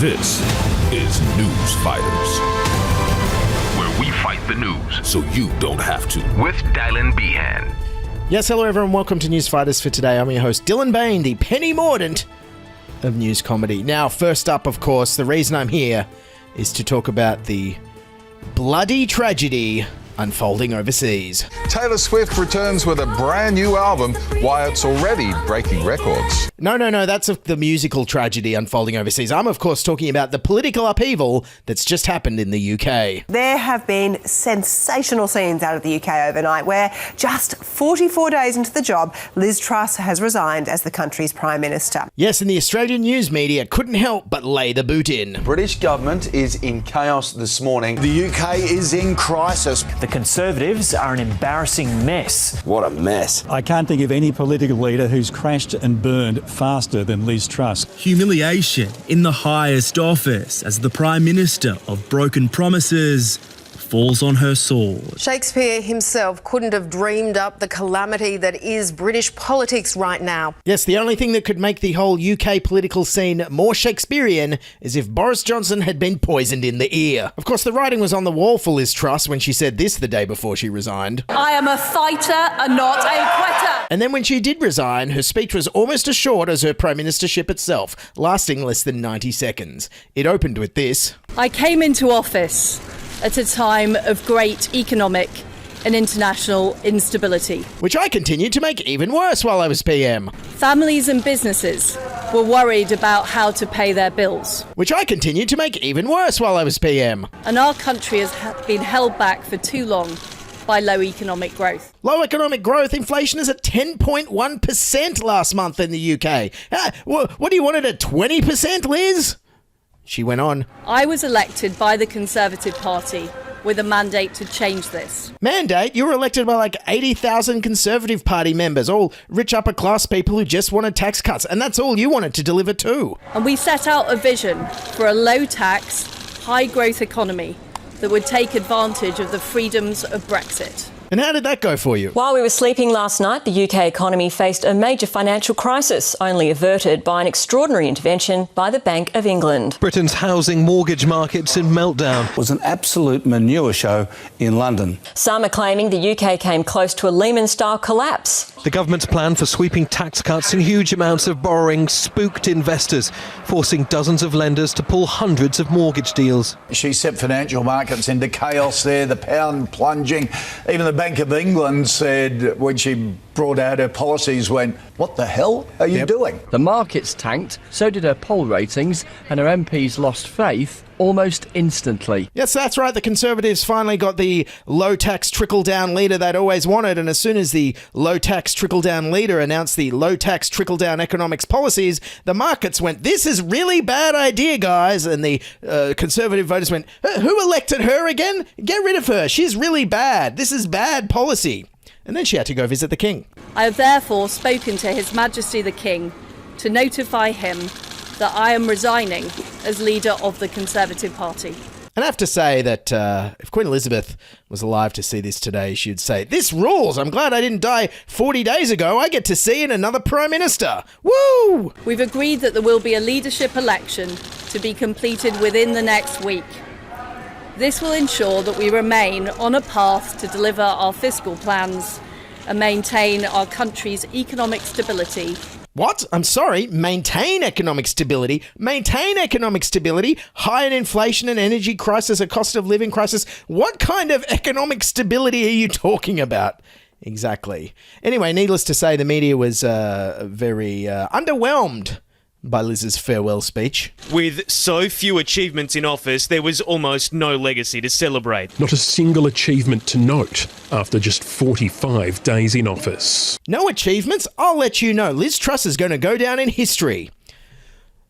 This is News Fighters, where we fight the news so you don't have to. With Dylan Behan. Yes, hello everyone, welcome to News Fighters for today. I'm your host, Dylan Behan, the Penny Mordaunt of news comedy. Now, first up, of course, the reason I'm here is to talk about the bloody tragedy unfolding overseas. Taylor Swift returns with a brand new album, why it's already breaking records. No, that's the musical tragedy unfolding overseas. I'm, of course, talking about the political upheaval that's just happened in the UK. There have been sensational scenes out of the UK overnight where just 44 days into the job, Liz Truss has resigned as the country's Prime Minister. Yes, and the Australian news media couldn't help but lay the boot in. British government is in chaos this morning. The UK is in crisis. The Conservatives are an embarrassing mess. What a mess. I can't think of any political leader who's crashed and burned faster than Liz Truss. Humiliation in the highest office as the Prime Minister of broken promises falls on her sword. Shakespeare himself couldn't have dreamed up the calamity that is British politics right now. Yes, the only thing that could make the whole UK political scene more Shakespearean is if Boris Johnson had been poisoned in the ear. Of course, the writing was on the wall for Liz Truss when she said this the day before she resigned. I am a fighter and not a quitter. And then when she did resign, her speech was almost as short as her Prime Ministership itself, lasting less than 90 seconds. It opened with this. I came into office at a time of great economic and international instability, which I continued to make even worse while I was PM. Families and businesses were worried about how to pay their bills, which I continued to make even worse while I was PM. And our country has been held back for too long by low economic growth. Low economic growth, inflation is at 10.1% last month in the UK. What do you want it at 20%, Liz? She went on. I was elected by the Conservative Party with a mandate to change this. Mandate? You were elected by like 80,000 Conservative Party members, all rich upper class people who just wanted tax cuts, and that's all you wanted to deliver too. And we set out a vision for a low tax, high growth economy that would take advantage of the freedoms of Brexit. And how did that go for you? While we were sleeping last night, the UK economy faced a major financial crisis, only averted by an extraordinary intervention by the Bank of England. Britain's housing mortgage market's in meltdown. It was an absolute manure show in London. Some are claiming the UK came close to a Lehman-style collapse. The government's plan for sweeping tax cuts and huge amounts of borrowing spooked investors, forcing dozens of lenders to pull hundreds of mortgage deals. She set financial markets into chaos there, the pound plunging. Even the Bank of England said, when she brought out her policies, went, what the hell are you doing? The markets tanked, so did her poll ratings, and her MPs lost faith almost instantly. Yes, that's right. The Conservatives finally got the low-tax trickle-down leader they'd always wanted, and as soon as the low-tax trickle-down leader announced the low-tax trickle-down economics policies, the markets went, this is really bad idea, guys, and the Conservative voters went, who elected her again? Get rid of her. She's really bad. This is bad policy. And then she had to go visit the King. I have therefore spoken to His Majesty the King to notify him that I am resigning as leader of the Conservative Party. And I have to say that if Queen Elizabeth was alive to see this today, she'd say, this rules. I'm glad I didn't die 40 days ago. I get to see another Prime Minister. Woo! We've agreed that there will be a leadership election to be completed within the next week. This will ensure that we remain on a path to deliver our fiscal plans and maintain our country's economic stability. What? I'm sorry. Maintain economic stability. Maintain economic stability. High inflation and energy crisis, a cost of living crisis. What kind of economic stability are you talking about? Exactly. Anyway, needless to say, the media was very underwhelmed by Liz's farewell speech. With so few achievements in office, there was almost no legacy to celebrate. Not a single achievement to note after just 45 days in office. No achievements? I'll let you know. Liz Truss is going to go down in history.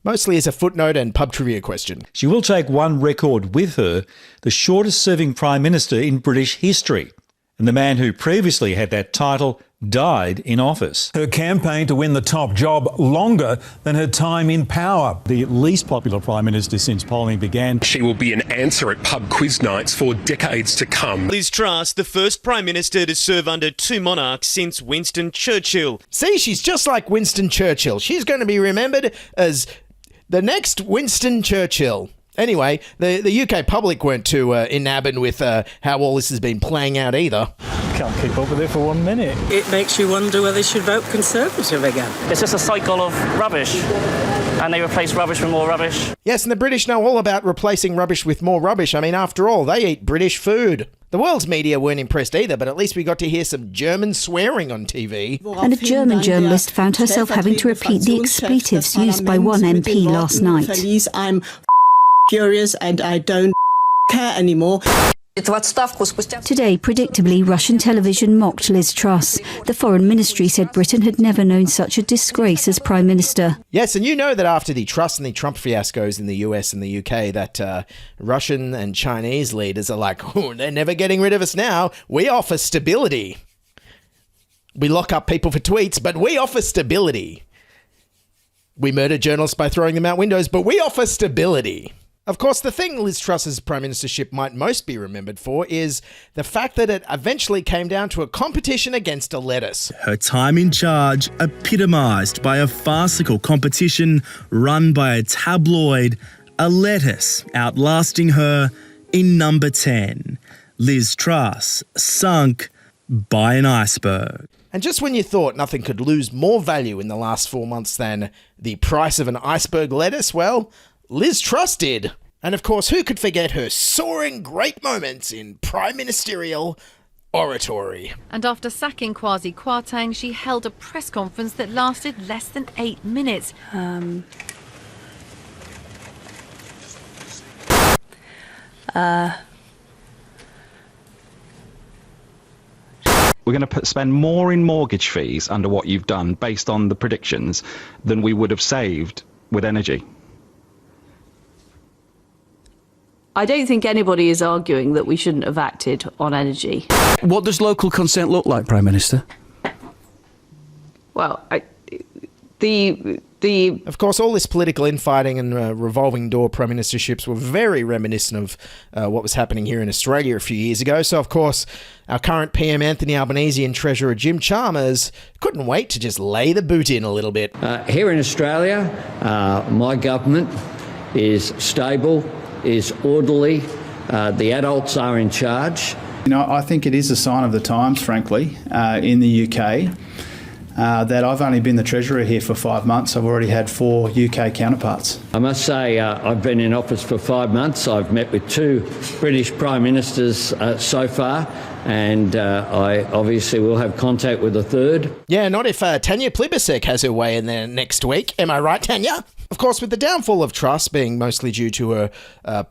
Mostly as a footnote and pub trivia question. She will take one record with her, the shortest serving Prime Minister in British history. And the man who previously had that title died in office. Her campaign to win the top job longer than her time in power. The least popular Prime Minister since polling began. She will be an answer at pub quiz nights for decades to come. Liz Truss, the first Prime Minister to serve under two monarchs since Winston Churchill. See, she's just like Winston Churchill. She's going to be remembered as The next Winston Churchill. Anyway, the UK public weren't too enamored with how all this has been playing out either. Can't keep up with it for 1 minute. It makes you wonder whether they should vote Conservative again. It's just a cycle of rubbish, and they replace rubbish with more rubbish. Yes, and the British know all about replacing rubbish with more rubbish. I mean, after all, they eat British food. The world's media weren't impressed either, but at least we got to hear some German swearing on TV. And a German journalist found herself having to repeat the expletives used by one MP last night. I'm furious and I don't care anymore. Today, predictably, Russian television mocked Liz Truss. The Foreign Ministry said Britain had never known such a disgrace as Prime Minister. Yes, and you know that after the Truss and the Trump fiascos in the US and the UK, that Russian and Chinese leaders are like, oh, they're never getting rid of us now. We offer stability. We lock up people for tweets, but we offer stability. We murder journalists by throwing them out windows, but we offer stability. Of course, the thing Liz Truss's prime ministership might most be remembered for is the fact that it eventually came down to a competition against a lettuce. Her time in charge epitomised by a farcical competition run by a tabloid, a lettuce outlasting her in number 10. Liz Truss sunk by an iceberg. And just when you thought nothing could lose more value in the last 4 months than the price of an iceberg lettuce, well, Liz Truss did. And of course, who could forget her soaring great moments in prime ministerial oratory? And after sacking Kwasi Kwarteng, she held a press conference that lasted less than 8 minutes. We're going to spend more in mortgage fees under what you've done based on the predictions than we would have saved with energy. I don't think anybody is arguing that we shouldn't have acted on energy. What does local consent look like, Prime Minister? Well, Of course, all this political infighting and revolving door prime ministerships were very reminiscent of what was happening here in Australia a few years ago. So, of course, our current PM Anthony Albanese and Treasurer Jim Chalmers couldn't wait to just lay the boot in a little bit. Here in Australia, my government is stable, is orderly. The adults are in charge. You know, I think it is a sign of the times, frankly, in the UK. That I've only been the Treasurer here for 5 months. I've already had 4 UK counterparts. I must say I've been in office for 5 months. I've met with 2 British Prime Ministers so far, and I obviously will have contact with a third. Yeah, not if Tanya Plibersek has her way in there next week. Am I right, Tanya? Of course, with the downfall of Truss being mostly due to her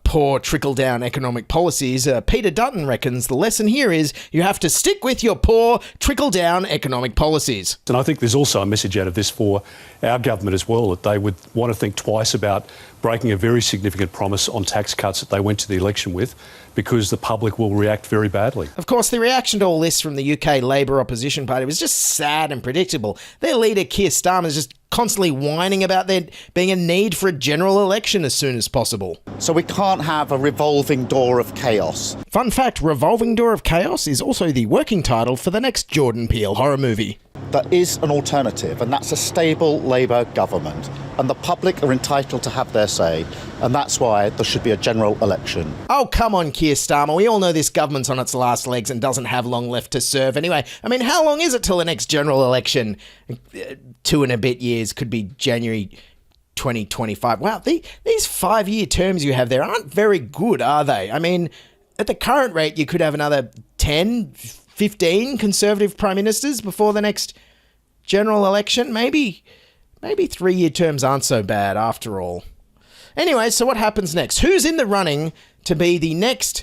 poor trickle-down economic policies, Peter Dutton reckons the lesson here is you have to stick with your poor trickle-down economic policies. And I think there's also a message out of this for our government as well, that they would want to think twice about breaking a very significant promise on tax cuts that they went to the election with, because the public will react very badly. Of course, the reaction to all this from the UK Labour opposition party was just sad and predictable. Their leader, Keir Starmer, is just constantly whining about there being a need for a general election as soon as possible. So we can't have a revolving door of chaos. Fun fact, Revolving Door of Chaos is also the working title for the next Jordan Peele horror movie. There is an alternative, and that's a stable Labour government. And the public are entitled to have their say, and that's why there should be a general election. Oh, come on, Keir Starmer. We all know this government's on its last legs and doesn't have long left to serve anyway. I mean, how long is it till the next general election? 2 and a bit years, could be January 2025. Wow, these 5-year terms you have there aren't very good, are they? I mean, at the current rate, you could have another 10, 15 Conservative Prime Ministers before the next general election. Maybe 3-year terms aren't so bad after all. Anyway, so what happens next? Who's in the running to be the next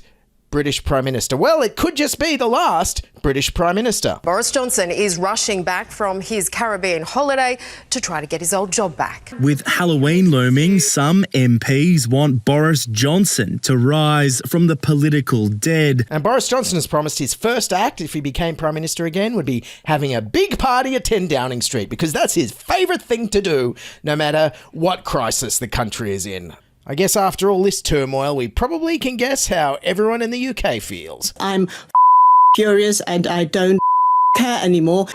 British Prime Minister? Well, it could just be the last British Prime Minister. Boris Johnson is rushing back from his Caribbean holiday to try to get his old job back. With Halloween looming, some MPs want Boris Johnson to rise from the political dead. And Boris Johnson has promised his first act, if he became Prime Minister again, would be having a big party at 10 Downing Street, because that's his favourite thing to do, no matter what crisis the country is in. I guess after all this turmoil, we probably can guess how everyone in the UK feels. I'm furious and I don't care anymore.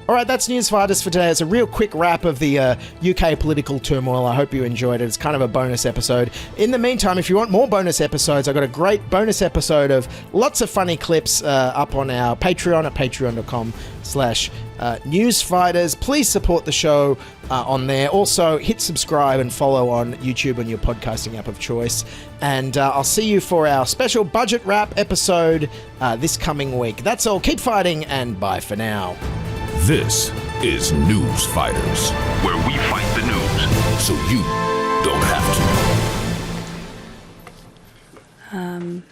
All right, that's News Fighters for today. It's a real quick wrap of the UK political turmoil. I hope you enjoyed it. It's kind of a bonus episode. In the meantime, if you want more bonus episodes, I've got a great bonus episode of lots of funny clips up on our Patreon at patreon.com/newsfighters. Please support the show on there. Also, hit subscribe and follow on YouTube on your podcasting app of choice. And I'll see you for our special budget wrap episode this coming week. That's all. Keep fighting, and bye for now. This is News Fighters, where we fight the news so you don't have to.